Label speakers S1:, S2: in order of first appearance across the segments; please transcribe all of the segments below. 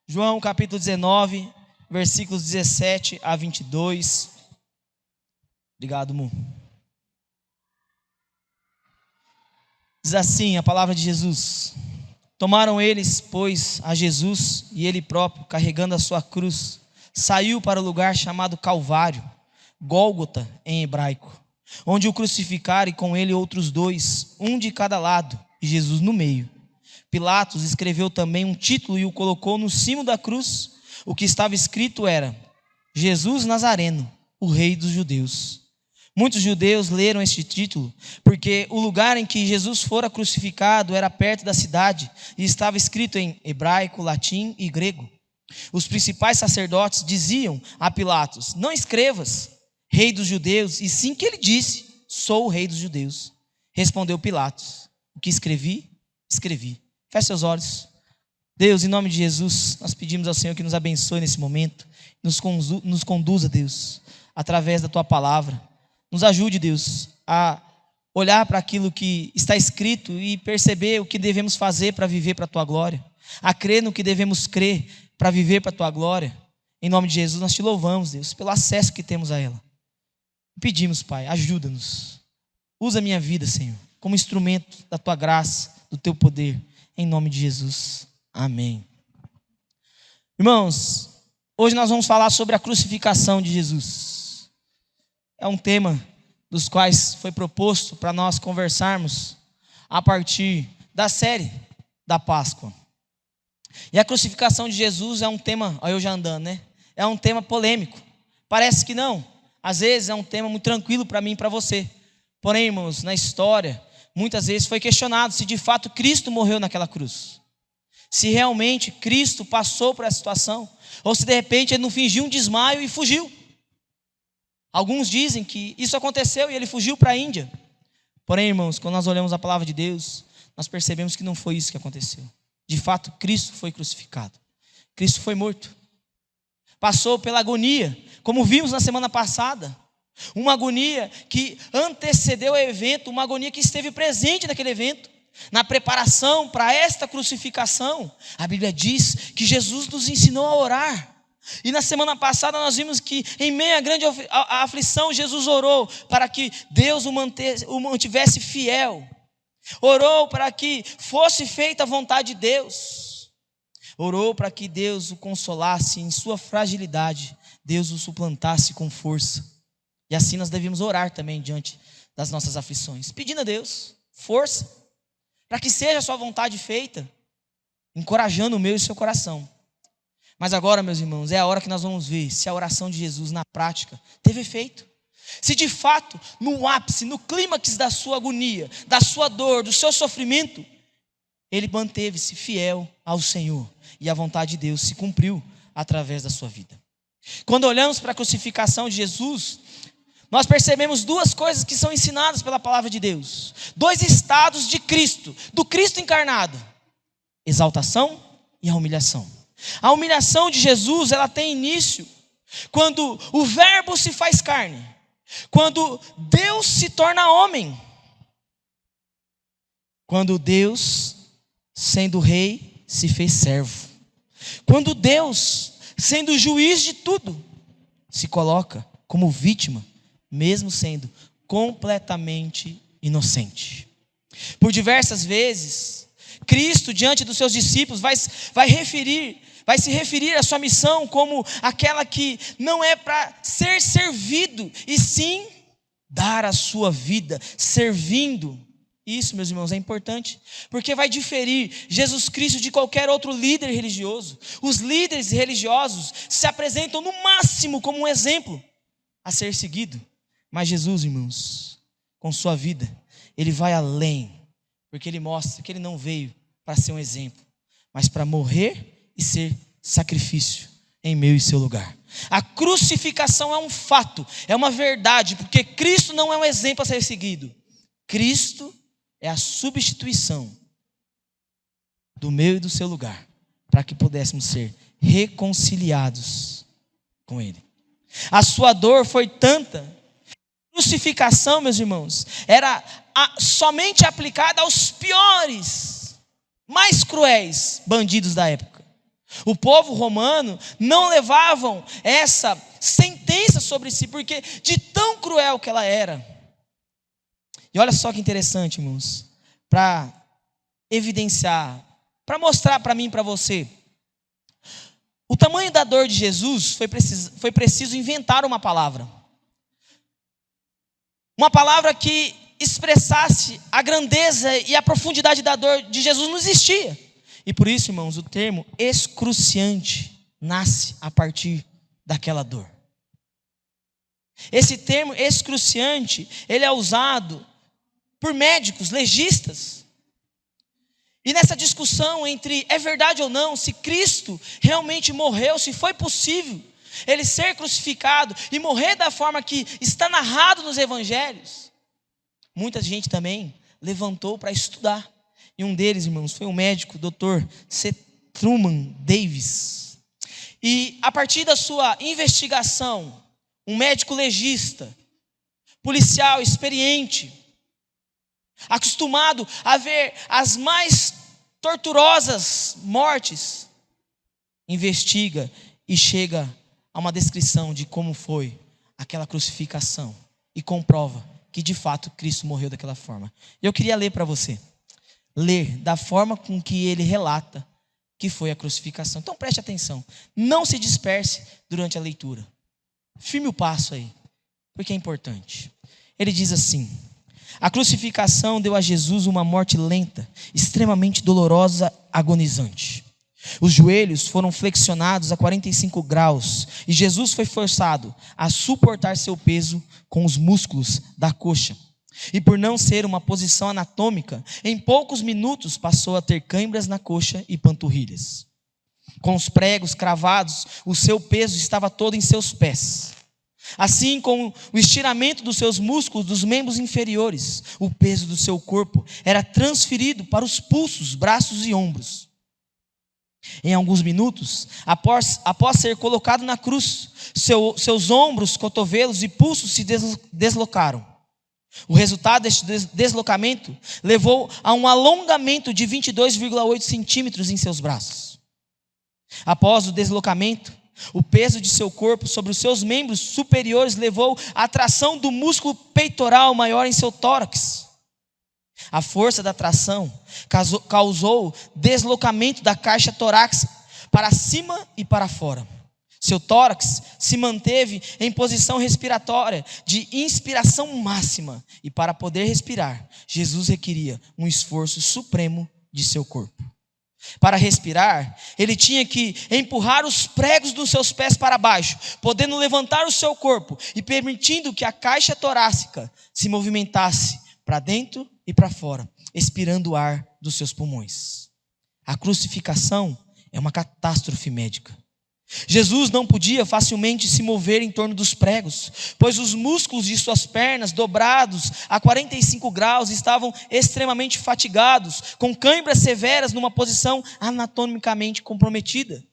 S1: João capítulo 19, versículos 17 a 22. Obrigado, Mu. Diz assim a palavra de Jesus: Tomaram eles, pois, a Jesus, e ele próprio, carregando a sua cruz, saiu para o lugar chamado Calvário, Gólgota em hebraico, onde o crucificaram, e com ele outros dois, um de cada lado, e Jesus no meio. Pilatos escreveu também um título e o colocou no cimo da cruz. O que estava escrito era: Jesus Nazareno, o Rei dos Judeus. Muitos judeus leram este título, porque o lugar em que Jesus fora crucificado era perto da cidade, e estava escrito em hebraico, latim e grego. Os principais sacerdotes diziam a Pilatos: Não escrevas, Rei dos Judeus, e sim que ele disse: Sou o Rei dos Judeus. Respondeu Pilatos: O que escrevi, escrevi. Feche seus olhos. Deus, em nome de Jesus, nós pedimos ao Senhor que nos abençoe nesse momento, nos conduza, Deus, através da Tua palavra. Nos ajude, Deus, a olhar para aquilo que está escrito e perceber o que devemos fazer para viver para a Tua glória, a crer no que devemos crer para viver para a Tua glória. Em nome de Jesus, nós Te louvamos, Deus, pelo acesso que temos a ela. Pedimos, Pai, ajuda-nos. Usa a minha vida, Senhor, como instrumento da Tua graça, do Teu poder. Em nome de Jesus, amém. Irmãos, hoje nós vamos falar sobre a crucificação de Jesus. É um tema dos quais foi proposto para nós conversarmos a partir da série da Páscoa. E a crucificação de Jesus é um tema, olha eu já andando, né? É um tema polêmico. Parece que não. Às vezes é um tema muito tranquilo para mim e para você. Porém, irmãos, na história, muitas vezes foi questionado se de fato Cristo morreu naquela cruz. Se realmente Cristo passou por essa situação. Ou se de repente ele não fingiu um desmaio e fugiu. Alguns dizem que isso aconteceu e ele fugiu para a Índia. Porém, irmãos, quando nós olhamos a palavra de Deus, nós percebemos que não foi isso que aconteceu. De fato, Cristo foi crucificado. Cristo foi morto. Passou pela agonia, como vimos na semana passada. Uma agonia que antecedeu o evento, uma agonia que esteve presente naquele evento. Na preparação para esta crucificação, a Bíblia diz que Jesus nos ensinou a orar. E na semana passada nós vimos que em meio à grande aflição, Jesus orou para que Deus o mantivesse fiel. Orou para que fosse feita a vontade de Deus. Orou para que Deus o consolasse em sua fragilidade. Deus o suplantasse com força. E assim nós devemos orar também diante das nossas aflições, pedindo a Deus força, para que seja a sua vontade feita, encorajando o meu e o seu coração. Mas agora, meus irmãos, é a hora que nós vamos ver se a oração de Jesus na prática teve efeito. Se de fato, no ápice, no clímax da sua agonia, da sua dor, do seu sofrimento, ele manteve-se fiel ao Senhor e a vontade de Deus se cumpriu através da sua vida. Quando olhamos para a crucificação de Jesus, nós percebemos duas coisas que são ensinadas pela palavra de Deus. Dois estados de Cristo, do Cristo encarnado: exaltação e a humilhação. A humilhação de Jesus, ela tem início quando o verbo se faz carne, quando Deus se torna homem, quando Deus, sendo rei, se fez servo, quando Deus, sendo juiz de tudo, se coloca como vítima, mesmo sendo completamente inocente. Por diversas vezes, Cristo, diante dos seus discípulos, vai se referir à sua missão como aquela que não é para ser servido, e sim dar a sua vida servindo. Isso, meus irmãos, é importante, porque vai diferir Jesus Cristo de qualquer outro líder religioso. Os líderes religiosos se apresentam no máximo como um exemplo a ser seguido. Mas Jesus, irmãos, com sua vida, ele vai além, porque ele mostra que ele não veio para ser um exemplo, mas para morrer e ser sacrifício em meu e seu lugar. A crucificação é um fato, é uma verdade, porque Cristo não é um exemplo a ser seguido. Cristo é a substituição do meu e do seu lugar, para que pudéssemos ser reconciliados com Ele. A sua dor foi tanta. Crucificação, meus irmãos, era somente aplicada aos piores, mais cruéis bandidos da época. O povo romano não levavam essa sentença sobre si, porque de tão cruel que ela era. E olha só que interessante, irmãos, para evidenciar, para mostrar para mim e para você, o tamanho da dor de Jesus foi preciso inventar uma palavra. Uma palavra que expressasse a grandeza e a profundidade da dor de Jesus não existia. E por isso, irmãos, o termo excruciante nasce a partir daquela dor. Esse termo excruciante, ele é usado por médicos, legistas. E nessa discussão entre é verdade ou não, se Cristo realmente morreu, se foi possível ele ser crucificado e morrer da forma que está narrado nos evangelhos, muita gente também levantou para estudar. E um deles, irmãos, foi um médico, Dr. C. Truman Davis. E a partir da sua investigação, um médico legista, policial experiente, acostumado a ver as mais torturosas mortes, investiga e chega a uma descrição de como foi aquela crucificação e comprova que de fato Cristo morreu daquela forma. Eu queria ler para você, ler da forma com que ele relata que foi a crucificação. Então preste atenção, não se disperse durante a leitura, firme o passo aí, porque é importante. Ele diz assim: a crucificação deu a Jesus uma morte lenta, extremamente dolorosa, agonizante. Os joelhos foram flexionados a 45 graus e Jesus foi forçado a suportar seu peso com os músculos da coxa. E por não ser uma posição anatômica, em poucos minutos passou a ter câimbras na coxa e panturrilhas. Com os pregos cravados, o seu peso estava todo em seus pés. Assim como o estiramento dos seus músculos dos membros inferiores, o peso do seu corpo era transferido para os pulsos, braços e ombros. Em alguns minutos, após ser colocado na cruz, seus ombros, cotovelos e pulsos se deslocaram. O resultado deste deslocamento levou a um alongamento de 22,8 centímetros em seus braços. Após o deslocamento, o peso de seu corpo sobre os seus membros superiores levou à tração do músculo peitoral maior em seu tórax. A força da tração causou deslocamento da caixa torácica para cima e para fora. Seu tórax se manteve em posição respiratória de inspiração máxima, e para poder respirar, Jesus requeria um esforço supremo de seu corpo. Para respirar, ele tinha que empurrar os pregos dos seus pés para baixo, podendo levantar o seu corpo e permitindo que a caixa torácica se movimentasse para dentro e para fora, expirando o ar dos seus pulmões. A crucificação é uma catástrofe médica. Jesus não podia facilmente se mover em torno dos pregos, pois os músculos de suas pernas, dobrados a 45 graus, estavam extremamente fatigados, com câimbras severas numa posição anatomicamente comprometida.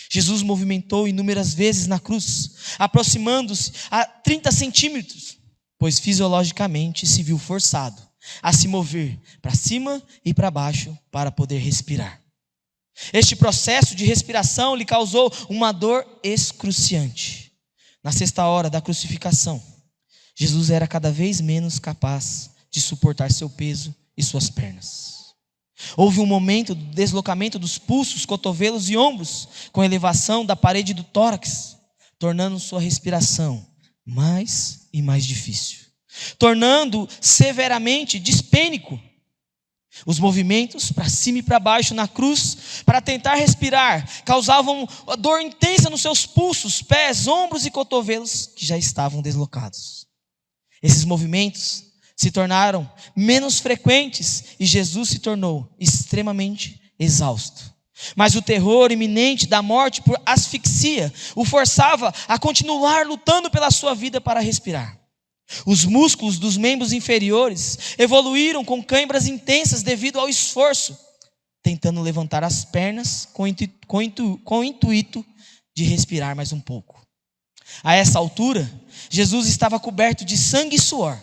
S1: Jesus movimentou inúmeras vezes na cruz, aproximando-se a 30 centímetros, pois fisiologicamente se viu forçado a se mover para cima e para baixo para poder respirar. Este processo de respiração lhe causou uma dor excruciante. Na sexta hora da crucificação, Jesus era cada vez menos capaz de suportar seu peso e suas pernas. Houve um momento do deslocamento dos pulsos, cotovelos e ombros, com elevação da parede do tórax, tornando sua respiração mais e mais difícil, tornando severamente dispênico. Os movimentos para cima e para baixo na cruz, para tentar respirar, causavam dor intensa nos seus pulsos, pés, ombros e cotovelos, que já estavam deslocados. Esses movimentos se tornaram menos frequentes e Jesus se tornou extremamente exausto. Mas o terror iminente da morte por asfixia o forçava a continuar lutando pela sua vida para respirar. Os músculos dos membros inferiores evoluíram com câimbras intensas devido ao esforço, tentando levantar as pernas com o intuito de respirar mais um pouco. A essa altura, Jesus estava coberto de sangue e suor,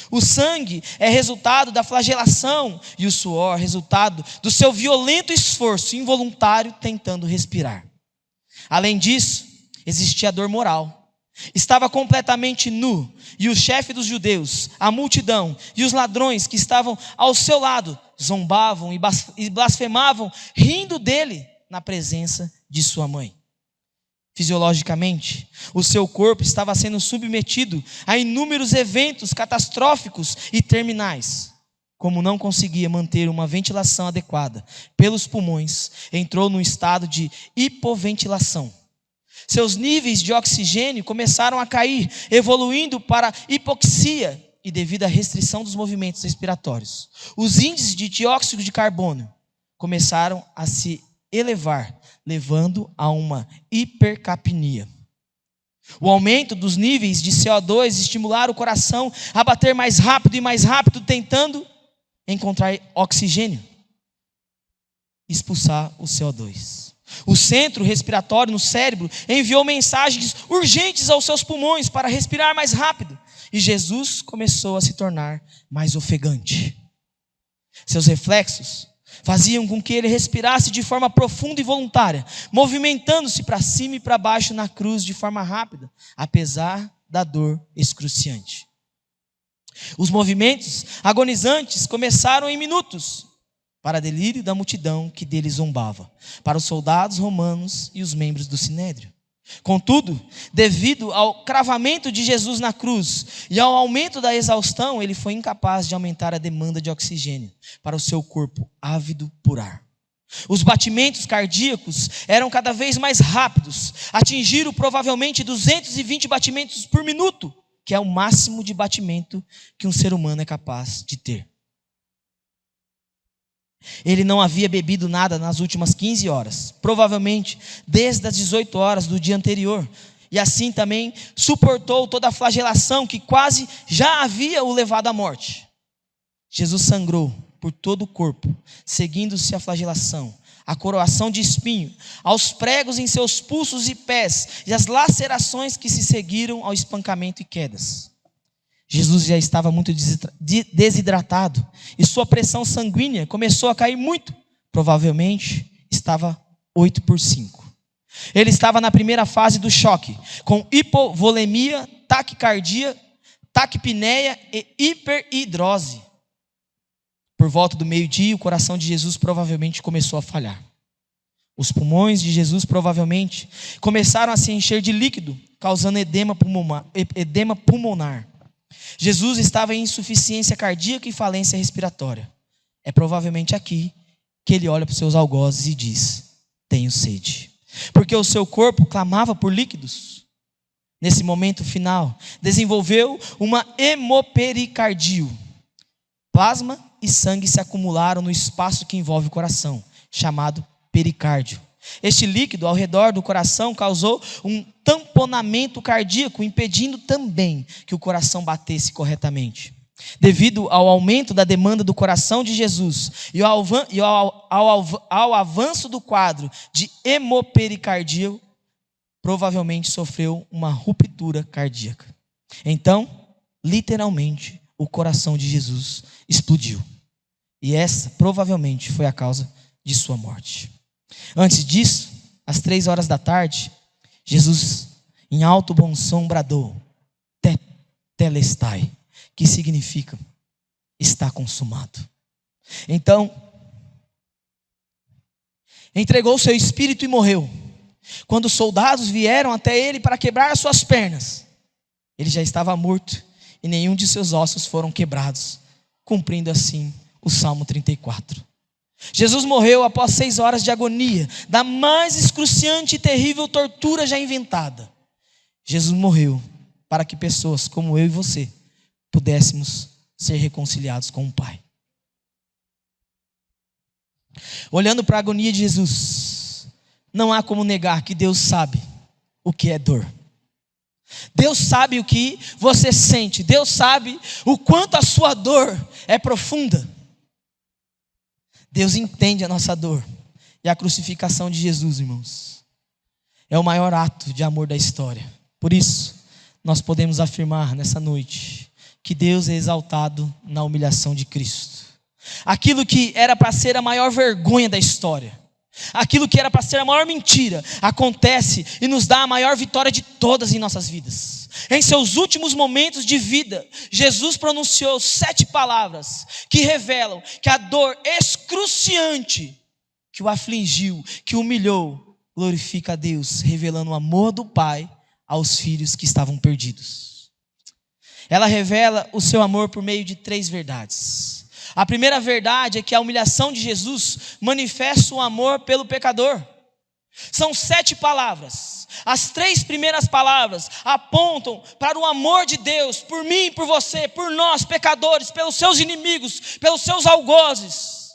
S1: O sangue é resultado da flagelação e o suor resultado do seu violento esforço involuntário tentando respirar. Além disso, existia a dor moral. Estava completamente nu e o chefe dos judeus, a multidão e os ladrões que estavam ao seu lado zombavam e blasfemavam, rindo dele na presença de sua mãe. Fisiologicamente, o seu corpo estava sendo submetido a inúmeros eventos catastróficos e terminais. Como não conseguia manter uma ventilação adequada pelos pulmões, entrou num estado de hipoventilação. Seus níveis de oxigênio começaram a cair, evoluindo para hipoxia e devido à restrição dos movimentos respiratórios. Os índices de dióxido de carbono começaram a se elevar, levando a uma hipercapnia. O aumento dos níveis de CO2 estimularam o coração a bater mais rápido, tentando encontrar oxigênio, expulsar o CO2. O centro respiratório no cérebro enviou mensagens urgentes aos seus pulmões para respirar mais rápido, e Jesus começou a se tornar mais ofegante. Seus reflexos faziam com que ele respirasse de forma profunda e voluntária, movimentando-se para cima e para baixo na cruz de forma rápida, apesar da dor excruciante. Os movimentos agonizantes começaram em minutos, para delírio da multidão que dele zombava, para os soldados romanos e os membros do sinédrio. Contudo, devido ao cravamento de Jesus na cruz e ao aumento da exaustão, ele foi incapaz de aumentar a demanda de oxigênio para o seu corpo ávido por ar. Os batimentos cardíacos eram cada vez mais rápidos, atingiram provavelmente 220 batimentos por minuto, que é o máximo de batimento que um ser humano é capaz de ter. Ele não havia bebido nada nas últimas 15 horas, provavelmente desde as 18 horas do dia anterior, e assim também suportou toda a flagelação que quase já havia o levado à morte. Jesus sangrou por todo o corpo, seguindo-se a flagelação, a coroação de espinho, aos pregos em seus pulsos e pés, e as lacerações que se seguiram ao espancamento e quedas. Jesus já estava muito desidratado e sua pressão sanguínea começou a cair muito. Provavelmente estava 8/5. Ele estava na primeira fase do choque, com hipovolemia, taquicardia, taquipneia e hiperidrose. Por volta do meio-dia, o coração de Jesus provavelmente começou a falhar. Os pulmões de Jesus provavelmente começaram a se encher de líquido, causando edema pulmonar. Jesus estava em insuficiência cardíaca e falência respiratória. É provavelmente aqui que ele olha para os seus algozes e diz: tenho sede. Porque o seu corpo clamava por líquidos. Nesse momento final, desenvolveu uma hemopericardio. Plasma e sangue se acumularam no espaço que envolve o coração, chamado pericárdio. Este líquido ao redor do coração causou um tamponamento cardíaco, impedindo também que o coração batesse corretamente. Devido ao aumento da demanda do coração de Jesus e ao avanço do quadro de hemopericardia, provavelmente sofreu uma ruptura cardíaca. Então, literalmente, o coração de Jesus explodiu. E essa provavelmente foi a causa de sua morte. Antes disso, às 3 horas da tarde, Jesus, em alto bom som, bradou: Tetelestai, que significa está consumado. Então, entregou seu espírito e morreu. Quando os soldados vieram até ele para quebrar as suas pernas, ele já estava morto e nenhum de seus ossos foram quebrados, cumprindo assim o Salmo 34. Jesus morreu após 6 horas de agonia, da mais excruciante e terrível tortura já inventada. Jesus morreu para que pessoas como eu e você pudéssemos ser reconciliados com o Pai. Olhando para a agonia de Jesus, não há como negar que Deus sabe o que é dor. Deus sabe o que você sente. Deus sabe o quanto a sua dor é profunda. Deus entende a nossa dor. E a crucificação de Jesus, irmãos, é o maior ato de amor da história. Por isso, nós podemos afirmar nessa noite que Deus é exaltado na humilhação de Cristo. Aquilo que era para ser a maior vergonha da história, aquilo que era para ser a maior mentira, acontece e nos dá a maior vitória de todas em nossas vidas. Em seus últimos momentos de vida, Jesus pronunciou 7 palavras que revelam que a dor excruciante que o afligiu, que o humilhou, glorifica a Deus, revelando o amor do Pai aos filhos que estavam perdidos. Ela revela o seu amor por meio de 3 verdades. A primeira verdade é que a humilhação de Jesus manifesta o amor pelo pecador. São 7 palavras. As 3 primeiras palavras apontam para o amor de Deus por mim, por você, por nós pecadores, pelos seus inimigos, pelos seus algozes,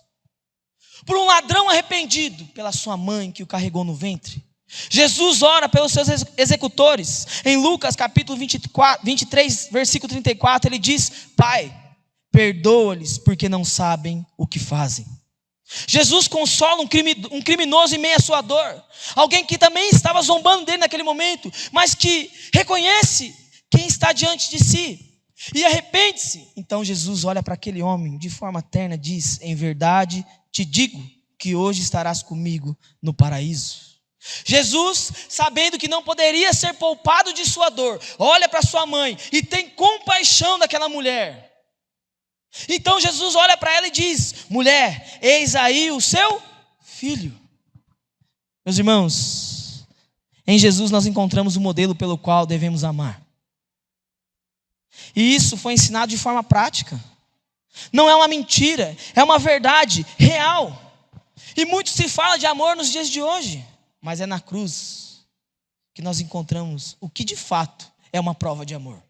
S1: por um ladrão arrependido, pela sua mãe que o carregou no ventre. Jesus ora pelos seus executores. Em Lucas capítulo 23, versículo 34, ele diz: Pai, perdoa-lhes porque não sabem o que fazem. Jesus consola um criminoso em meio à sua dor, alguém que também estava zombando dele naquele momento, mas que reconhece quem está diante de si e arrepende-se. Então Jesus olha para aquele homem de forma terna e diz: em verdade te digo que hoje estarás comigo no paraíso. Jesus, sabendo que não poderia ser poupado de sua dor, olha para sua mãe e tem compaixão daquela mulher. Então Jesus olha para ela e diz: mulher, eis aí o seu filho. Meus irmãos, em Jesus nós encontramos o modelo pelo qual devemos amar. E isso foi ensinado de forma prática. Não é uma mentira, é uma verdade real. E muito se fala de amor nos dias de hoje, mas é na cruz que nós encontramos o que de fato é uma prova de amor.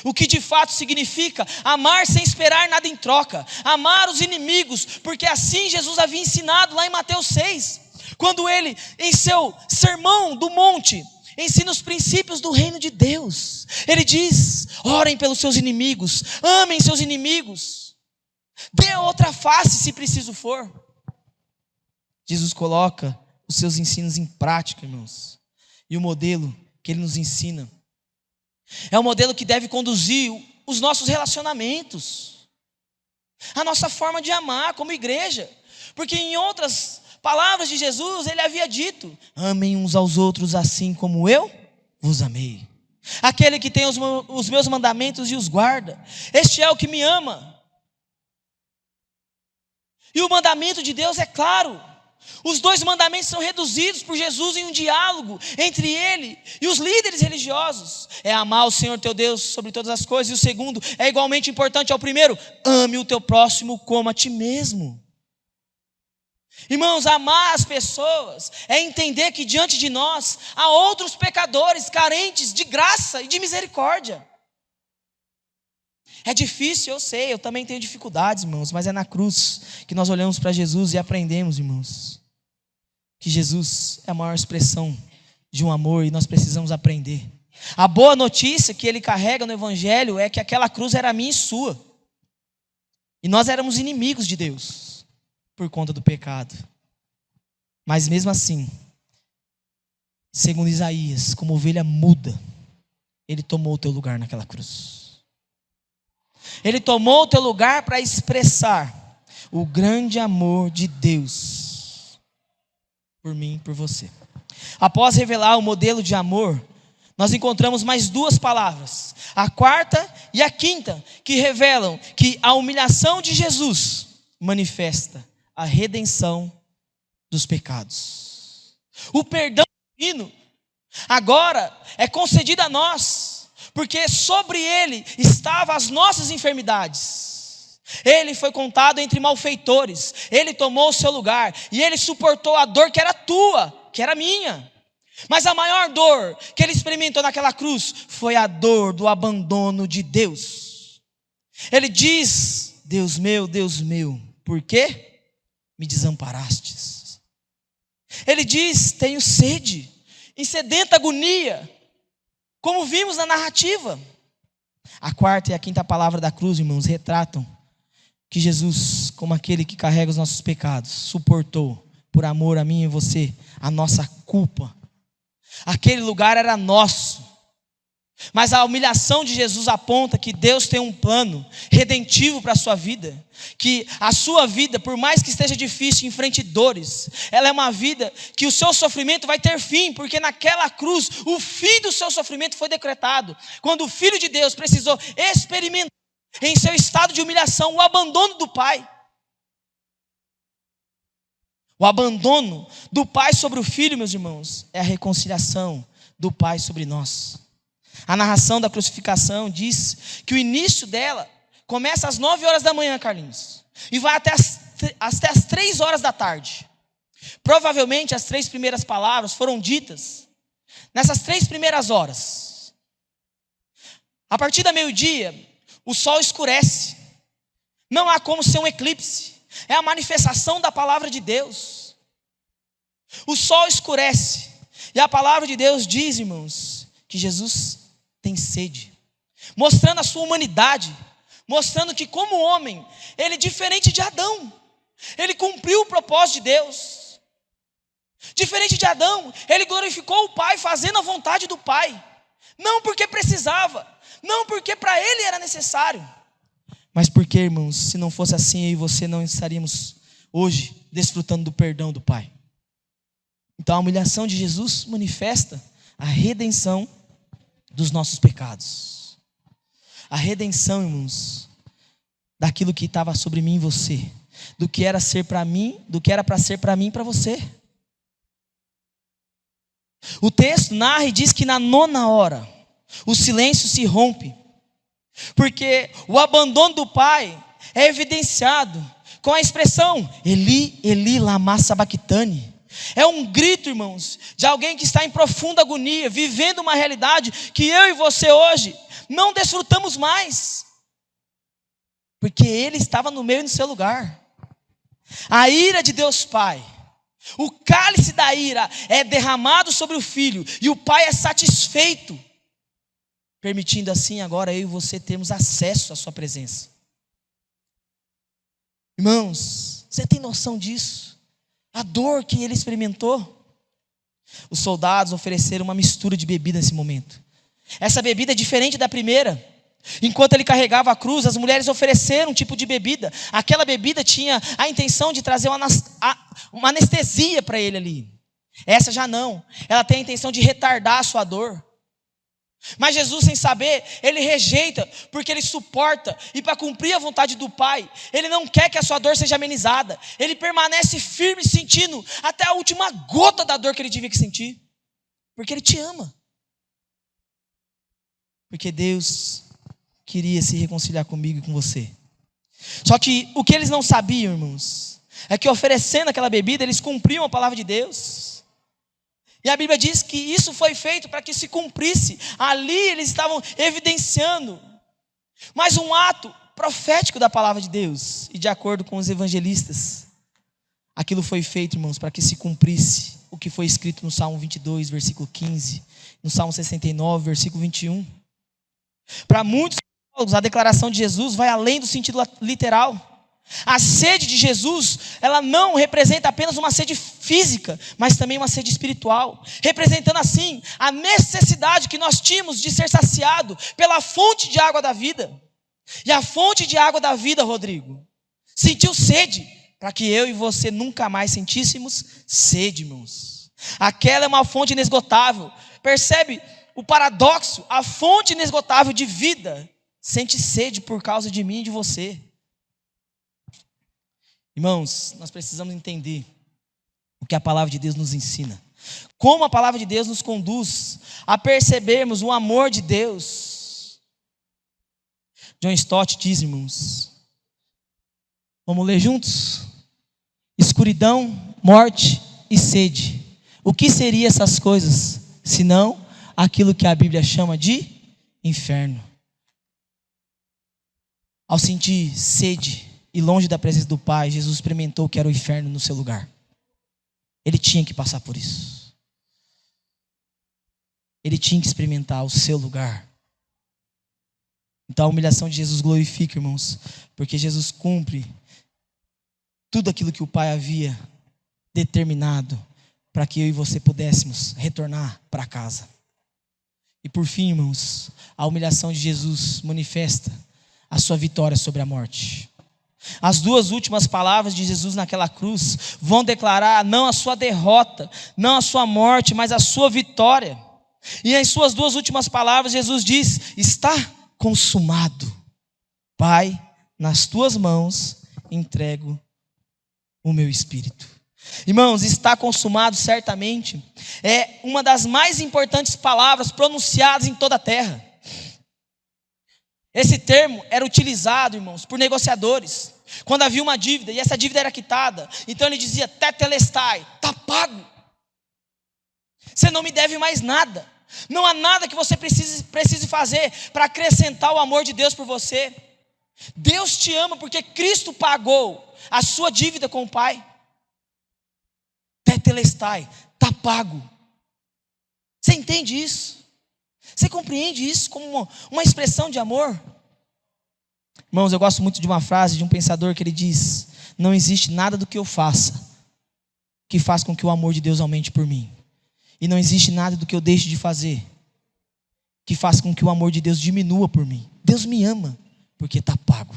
S1: O que de fato significa amar sem esperar nada em troca, amar os inimigos, porque assim Jesus havia ensinado lá em Mateus 6, quando ele, em seu sermão do monte, ensina os princípios do reino de Deus. Ele diz: orem pelos seus inimigos, amem seus inimigos, dê outra face se preciso for. Jesus coloca os seus ensinos em prática, irmãos, e o modelo que ele nos ensina é o modelo que deve conduzir os nossos relacionamentos, a nossa forma de amar como igreja, porque em outras palavras de Jesus, ele havia dito: amem uns aos outros assim como eu vos amei. Aquele que tem os meus mandamentos e os guarda, este é o que me ama. E o mandamento de Deus é claro. Os 2 mandamentos são reduzidos por Jesus em um diálogo entre ele e os líderes religiosos. É amar o Senhor teu Deus sobre todas as coisas. E o segundo é igualmente importante ao primeiro: ame o teu próximo como a ti mesmo. Irmãos, amar as pessoas é entender que diante de nós há outros pecadores carentes de graça e de misericórdia. É difícil, eu sei, eu também tenho dificuldades, irmãos, mas é na cruz que nós olhamos para Jesus e aprendemos, irmãos, que Jesus é a maior expressão de um amor e nós precisamos aprender. A boa notícia que ele carrega no Evangelho é que aquela cruz era minha e sua, e nós éramos inimigos de Deus por conta do pecado, mas mesmo assim, segundo Isaías, como ovelha muda, ele tomou o teu lugar naquela cruz. Ele tomou o teu lugar para expressar o grande amor de Deus por mim e por você. Após revelar o modelo de amor, nós encontramos mais 2 palavras, a 4ª e a 5ª, que revelam que a humilhação de Jesus manifesta a redenção dos pecados. O perdão divino agora é concedido a nós, porque sobre ele estavam as nossas enfermidades. Ele foi contado entre malfeitores, ele tomou o seu lugar, e ele suportou a dor que era tua, que era minha. Mas a maior dor que ele experimentou naquela cruz foi a dor do abandono de Deus. Ele diz: Deus meu, por que me desamparastes? Ele diz: tenho sede, em sedenta agonia, como vimos na narrativa. A 4ª e a 5ª palavra da cruz, irmãos, retratam que Jesus, como aquele que carrega os nossos pecados, suportou, por amor a mim e você, a nossa culpa. Aquele lugar era nosso. Mas a humilhação de Jesus aponta que Deus tem um plano redentivo para a sua vida. Que a sua vida, por mais que esteja difícil, enfrente dores, ela é uma vida que o seu sofrimento vai ter fim, porque naquela cruz, o fim do seu sofrimento foi decretado. Quando o Filho de Deus precisou experimentar em seu estado de humilhação o abandono do Pai. O abandono do Pai sobre o Filho, meus irmãos, é a reconciliação do Pai sobre nós. A narração da crucificação diz que o início dela começa às 9 horas da manhã, Carlinhos, e vai até as 3 horas da tarde. Provavelmente as 3 primeiras palavras foram ditas nessas 3 primeiras horas. A partir da meio-dia, o sol escurece. Não há como ser um eclipse. É a manifestação da palavra de Deus. O sol escurece. E a palavra de Deus diz, irmãos, que Jesus tem sede, mostrando a sua humanidade, mostrando que como homem, ele diferente de Adão, ele cumpriu o propósito de Deus. Diferente de Adão, ele glorificou o Pai, fazendo a vontade do Pai, não porque precisava, não porque para ele era necessário, mas porque, irmãos, se não fosse assim, eu e você não estaríamos hoje desfrutando do perdão do Pai. Então a humilhação de Jesus manifesta a redenção dos nossos pecados. A redenção, irmãos, daquilo que estava sobre mim e você, do que era ser para mim, do que era para ser para mim e para você. O texto narra e diz que na 9ª hora o silêncio se rompe, porque o abandono do Pai é evidenciado com a expressão Eli, Eli, lama sabachthani. É um grito, irmãos, de alguém que está em profunda agonia, vivendo uma realidade que eu e você hoje não desfrutamos mais, porque ele estava no meio e no seu lugar. A ira de Deus Pai, o cálice da ira é derramado sobre o Filho, e o Pai é satisfeito, permitindo assim agora eu e você termos acesso à sua presença. Irmãos, você tem noção disso? A dor que ele experimentou. Os soldados ofereceram uma mistura de bebida nesse momento. Essa bebida é diferente da primeira. Enquanto ele carregava a cruz, as mulheres ofereceram um tipo de bebida. Aquela bebida tinha a intenção de trazer uma anestesia para ele ali. Essa já não. Ela tem a intenção de retardar a sua dor. Mas Jesus, sem saber, ele rejeita, porque ele suporta, e para cumprir a vontade do Pai, ele não quer que a sua dor seja amenizada. Ele permanece firme, sentindo até a última gota da dor que ele devia sentir, porque ele te ama. Porque Deus queria se reconciliar comigo e com você. Só que o que eles não sabiam, irmãos, é que oferecendo aquela bebida, eles cumpriam a palavra de Deus. E a Bíblia diz que isso foi feito para que se cumprisse. Ali eles estavam evidenciando mais um ato profético da palavra de Deus. E de acordo com os evangelistas, aquilo foi feito, irmãos, para que se cumprisse o que foi escrito no Salmo 22, versículo 15, no Salmo 69, versículo 21. Para muitos teólogos, a declaração de Jesus vai além do sentido literal. A sede de Jesus, ela não representa apenas uma sede física, mas também uma sede espiritual, representando assim a necessidade que nós tínhamos de ser saciado pela fonte de água da vida. E a fonte de água da vida, Rodrigo, sentiu sede, para que eu e você nunca mais sentíssemos sede, irmãos. Aquela é uma fonte inesgotável. Percebe o paradoxo? A fonte inesgotável de vida sente sede por causa de mim e de você. Irmãos, nós precisamos entender o que a palavra de Deus nos ensina. Como a palavra de Deus nos conduz a percebermos o amor de Deus. John Stott diz, irmãos, vamos ler juntos? Escuridão, morte e sede. O que seriam essas coisas, senão aquilo que a Bíblia chama de inferno? Ao sentir sede e longe da presença do Pai, Jesus experimentou o que era o inferno no seu lugar. Ele tinha que passar por isso. Ele tinha que experimentar o seu lugar. Então a humilhação de Jesus glorifica, irmãos, porque Jesus cumpre tudo aquilo que o Pai havia determinado para que eu e você pudéssemos retornar para casa. E por fim, irmãos, a humilhação de Jesus manifesta a sua vitória sobre a morte. As duas últimas palavras de Jesus naquela cruz vão declarar não a sua derrota, não a sua morte, mas a sua vitória. E em suas duas últimas palavras, Jesus diz: está consumado. Pai, nas tuas mãos entrego o meu espírito. Irmãos, está consumado certamente é uma das mais importantes palavras pronunciadas em toda a terra. Esse termo era utilizado, irmãos, por negociadores, quando havia uma dívida e essa dívida era quitada. Então ele dizia: tetelestai, está pago. Você não me deve mais nada. Não há nada que você precise fazer para acrescentar o amor de Deus por você. Deus te ama porque Cristo pagou a sua dívida com o Pai. Tetelestai, está pago. Você entende isso? Você compreende isso como uma expressão de amor? Irmãos, eu gosto muito de uma frase de um pensador que ele diz: não existe nada do que eu faça que faz com que o amor de Deus aumente por mim. E não existe nada do que eu deixe de fazer que faz com que o amor de Deus diminua por mim. Deus me ama porque está pago.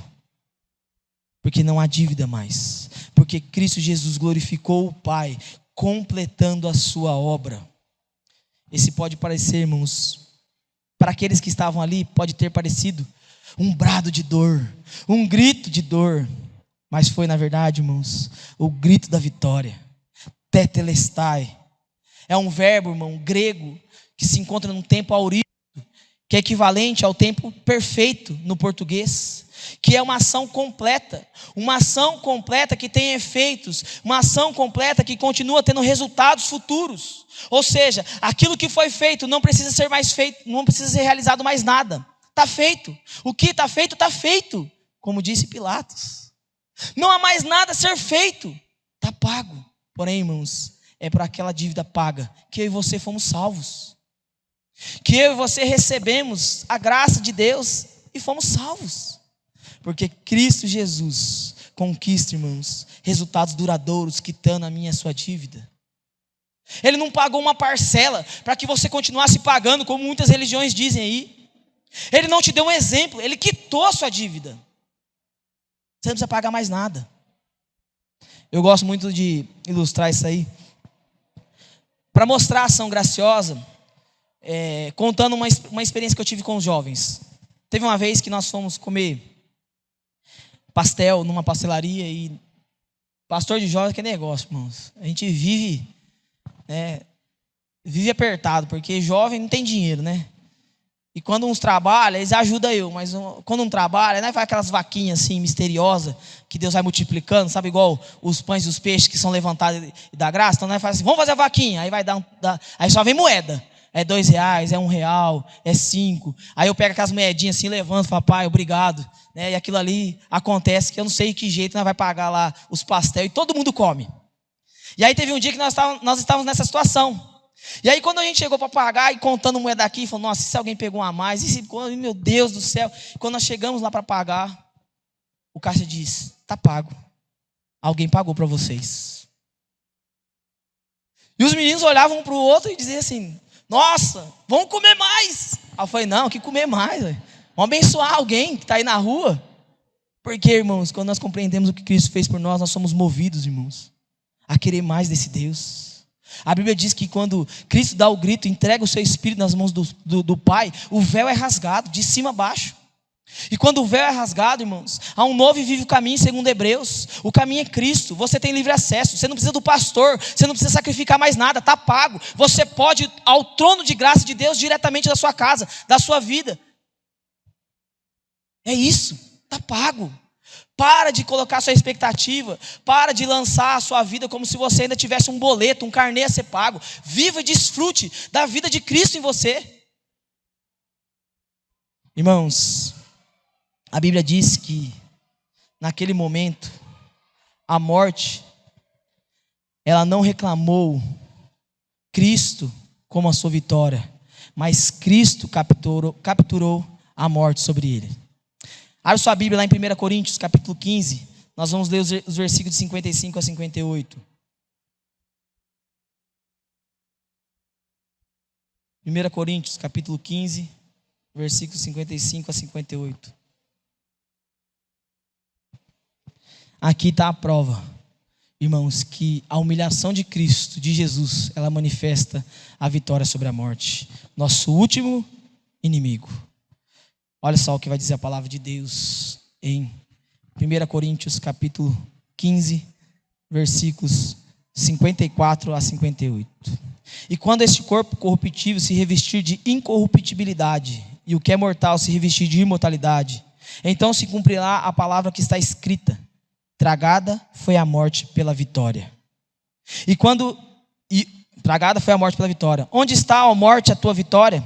S1: Porque não há dívida mais. Porque Cristo Jesus glorificou o Pai, completando a sua obra. Esse pode parecer, irmãos, para aqueles que estavam ali, pode ter parecido um brado de dor, um grito de dor. Mas foi, na verdade, irmãos, o grito da vitória. Tetelestai. É um verbo, irmão, grego, que se encontra no tempo aurívio, que é equivalente ao tempo perfeito no português, que é uma ação completa que tem efeitos, uma ação completa que continua tendo resultados futuros. Ou seja, aquilo que foi feito não precisa ser mais feito, não precisa ser realizado mais nada. Está feito. O que está feito, como disse Pilatos. Não há mais nada a ser feito, está pago. Porém, irmãos, é por aquela dívida paga que eu e você fomos salvos. Que eu e você recebemos a graça de Deus e fomos salvos. Porque Cristo Jesus conquista, irmãos, resultados duradouros, quitando a minha e a sua dívida. Ele não pagou uma parcela para que você continuasse pagando, como muitas religiões dizem aí. Ele não te deu um exemplo, ele quitou a sua dívida. Você não precisa pagar mais nada. Eu gosto muito de ilustrar isso aí, para mostrar a ação graciosa, contando uma experiência que eu tive com os jovens. Teve uma vez que nós fomos comer pastel numa pastelaria e pastor de jovens, que é negócio, irmãos. A gente vive apertado, porque jovem não tem dinheiro, né? E quando uns trabalham, eles ajudam eu, mas quando não trabalha, né, vai aquelas vaquinhas assim, misteriosas, que Deus vai multiplicando, sabe, igual os pães e os peixes que são levantados e dá graça. Então, né, faz assim: vamos fazer a vaquinha, aí vai aí só vem moeda. É R$2, é R$1, é 5. Aí eu pego aquelas moedinhas assim, levanto e falo: pai, obrigado. Né? E aquilo ali acontece que eu não sei de que jeito nós vai pagar lá os pastéis e todo mundo come. E aí teve um dia que nós estávamos nessa situação. E aí quando a gente chegou para pagar e contando moeda aqui, falou: nossa, se alguém pegou uma a mais, meu Deus do céu. Quando nós chegamos lá para pagar, o caixa disse: está pago. Alguém pagou para vocês. E os meninos olhavam um para o outro e diziam assim: nossa, vamos comer mais. Aí eu falei: não, que comer mais? Véio? Vamos abençoar alguém que está aí na rua. Porque, irmãos, quando nós compreendemos o que Cristo fez por nós, nós somos movidos, irmãos, a querer mais desse Deus. A Bíblia diz que quando Cristo dá o grito, entrega o seu Espírito nas mãos do Pai, o véu é rasgado, de cima a baixo. E quando o véu é rasgado, irmãos, há um novo e vivo caminho, segundo Hebreus. O caminho é Cristo, você tem livre acesso. Você não precisa do pastor, você não precisa sacrificar mais nada, está pago. Você pode ir ao trono de graça de Deus diretamente da sua casa, da sua vida. É isso, está pago. Para de colocar sua expectativa, para de lançar a sua vida como se você ainda tivesse um boleto, um carnê a ser pago. Viva e desfrute da vida de Cristo em você. Irmãos, a Bíblia diz que naquele momento a morte, ela não reclamou Cristo como a sua vitória, mas Cristo capturou a morte sobre ele. Abre sua Bíblia lá em 1 Coríntios, capítulo 15. Nós vamos ler os versículos de 55 a 58. 1 Coríntios, capítulo 15, versículos 55 a 58. Aqui está a prova, irmãos, que a humilhação de Cristo, de Jesus, ela manifesta a vitória sobre a morte, nosso último inimigo. Olha só o que vai dizer a palavra de Deus em 1 Coríntios, capítulo 15, versículos 54 a 58. E quando este corpo corruptível se revestir de incorruptibilidade, e o que é mortal se revestir de imortalidade, então se cumprirá a palavra que está escrita: tragada foi a morte pela vitória. Tragada foi a morte pela vitória. Onde está, ó morte, a tua vitória?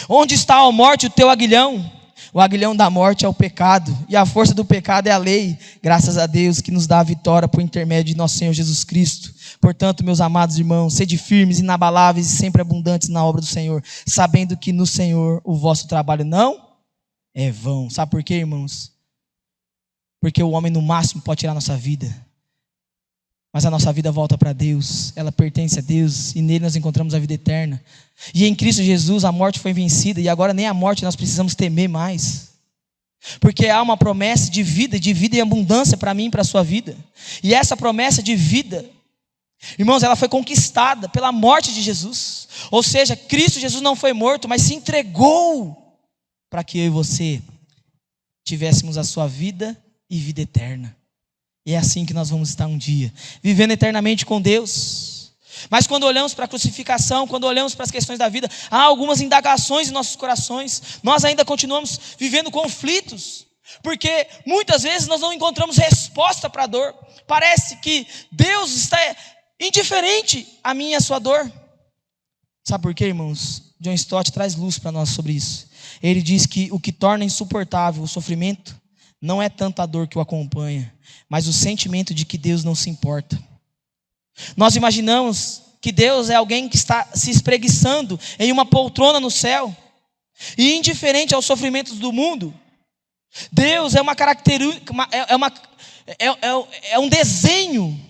S1: Onde está, ó morte, o teu aguilhão? O aguilhão da morte é o pecado, e a força do pecado é a lei. Graças a Deus que nos dá a vitória por intermédio de nosso Senhor Jesus Cristo. Portanto, meus amados irmãos, sede firmes, inabaláveis e sempre abundantes na obra do Senhor, sabendo que no Senhor o vosso trabalho não é vão. Sabe por quê, irmãos? Porque o homem no máximo pode tirar a nossa vida, mas a nossa vida volta para Deus, ela pertence a Deus, e nele nós encontramos a vida eterna. E em Cristo Jesus a morte foi vencida, e agora nem a morte nós precisamos temer mais, porque há uma promessa de vida em abundância para mim e para a sua vida. E essa promessa de vida, irmãos, ela foi conquistada pela morte de Jesus. Ou seja, Cristo Jesus não foi morto, mas se entregou para que eu e você tivéssemos a sua vida e vida eterna. E é assim que nós vamos estar um dia, vivendo eternamente com Deus. Mas quando olhamos para a crucificação, quando olhamos para as questões da vida, há algumas indagações em nossos corações. Nós ainda continuamos vivendo conflitos, porque muitas vezes nós não encontramos resposta para a dor. Parece que Deus está indiferente a mim e a sua dor. Sabe por quê, irmãos? John Stott traz luz para nós sobre isso. Ele diz que o que torna insuportável o sofrimento não é tanto a dor que o acompanha, mas o sentimento de que Deus não se importa. Nós imaginamos que Deus é alguém que está se espreguiçando em uma poltrona no céu, e indiferente aos sofrimentos do mundo. Deus é uma característica, é um desenho,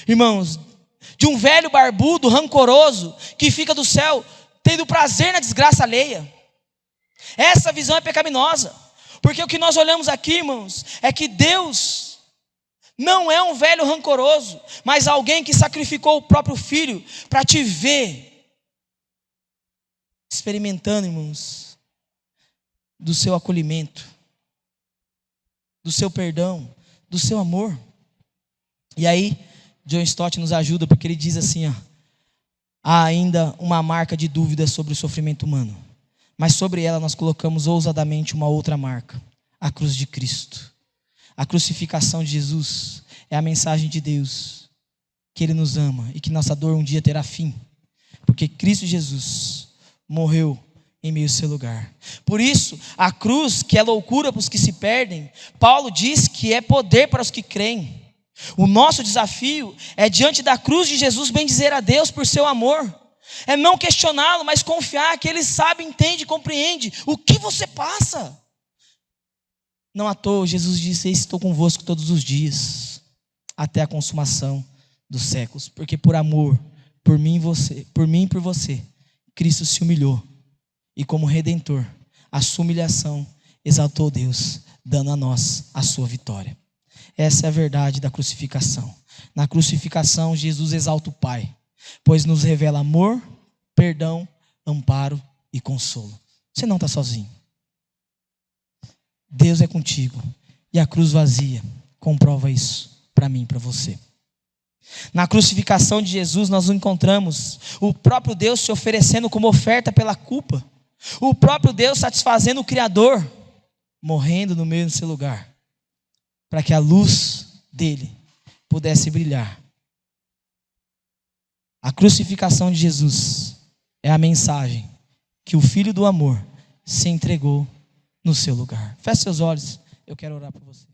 S1: irmãos, de um velho barbudo, rancoroso, que fica do céu tendo prazer na desgraça alheia. Essa visão é pecaminosa. Porque o que nós olhamos aqui, irmãos, é que Deus não é um velho rancoroso, mas alguém que sacrificou o próprio filho para te ver experimentando, irmãos, do seu acolhimento, do seu perdão, do seu amor. E aí, John Stott nos ajuda, porque ele diz assim, há ainda uma marca de dúvida sobre o sofrimento humano, mas sobre ela nós colocamos ousadamente uma outra marca: a cruz de Cristo. A crucificação de Jesus é a mensagem de Deus, que Ele nos ama e que nossa dor um dia terá fim, porque Cristo Jesus morreu em meio ao seu lugar. Por isso, a cruz, que é loucura para os que se perdem, Paulo diz que é poder para os que creem. O nosso desafio é, diante da cruz de Jesus, bendizer a Deus por seu amor. É não questioná-lo, mas confiar que Ele sabe, entende, compreende o que você passa. Não à toa, Jesus disse: estou convosco todos os dias, até a consumação dos séculos. Porque por amor, por mim e por você, Cristo se humilhou. E como Redentor, a sua humilhação exaltou Deus, dando a nós a sua vitória. Essa é a verdade da crucificação. Na crucificação, Jesus exalta o Pai, pois nos revela amor, perdão, amparo e consolo. Você não está sozinho. Deus é contigo. E a cruz vazia comprova isso para mim e para você. Na crucificação de Jesus nós encontramos o próprio Deus se oferecendo como oferta pela culpa. O próprio Deus satisfazendo o Criador, morrendo no meio do seu lugar, para que a luz dele pudesse brilhar. A crucificação de Jesus é a mensagem que o Filho do amor se entregou no seu lugar. Feche seus olhos, eu quero orar por você.